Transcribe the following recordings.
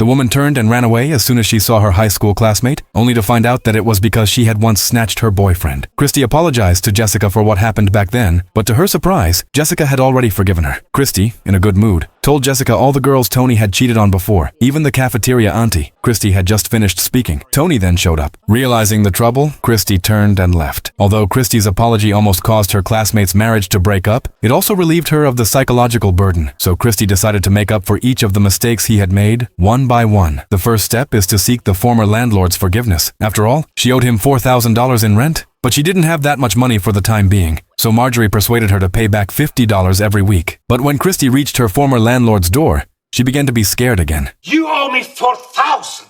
The woman turned and ran away as soon as she saw her high school classmate, only to find out that it was because she had once snatched her boyfriend. Christie apologized to Jessica for what happened back then, but to her surprise, Jessica had already forgiven her. Christie, in a good mood, told Jessica all the girls Tony had cheated on before, even the cafeteria auntie. Christie had just finished speaking. Tony then showed up. Realizing the trouble, Christie turned and left. Although Christie's apology almost caused her classmate's marriage to break up, it also relieved her of the psychological burden, so Christie decided to make up for each of the mistakes he had made, one by one. The first step is to seek the former landlord's forgiveness. After all, she owed him $4,000 in rent, but she didn't have that much money for the time being, so Marjorie persuaded her to pay back $50 every week. But when Christie reached her former landlord's door, she began to be scared again. You owe me 4,000.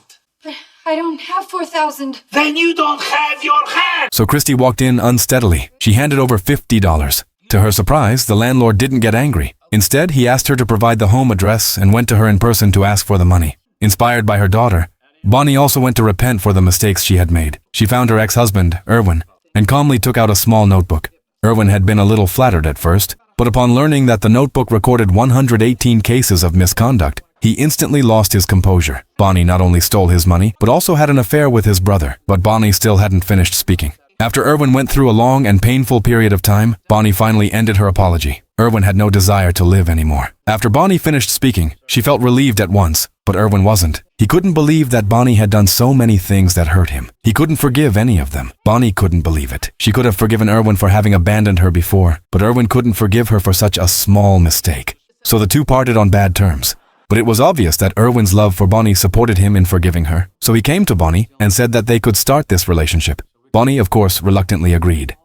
I don't have 4,000. Then you don't have your hand. So Christie walked in unsteadily. She handed over $50. To her surprise, the landlord didn't get angry. Instead, he asked her to provide the home address and went to her in person to ask for the money. Inspired by her daughter, Bonnie also went to repent for the mistakes she had made. She found her ex-husband, Erwin, and calmly took out a small notebook. Erwin had been a little flattered at first, but upon learning that the notebook recorded 118 cases of misconduct, he instantly lost his composure. Bonnie not only stole his money, but also had an affair with his brother. But Bonnie still hadn't finished speaking. After Erwin went through a long and painful period of time, Bonnie finally ended her apology. Erwin had no desire to live anymore. After Bonnie finished speaking, she felt relieved at once, but Erwin wasn't. He couldn't believe that Bonnie had done so many things that hurt him. He couldn't forgive any of them. Bonnie couldn't believe it. She could have forgiven Erwin for having abandoned her before, but Erwin couldn't forgive her for such a small mistake. So the two parted on bad terms. But it was obvious that Erwin's love for Bonnie supported him in forgiving her. So he came to Bonnie and said that they could start this relationship. Bonnie, of course, reluctantly agreed.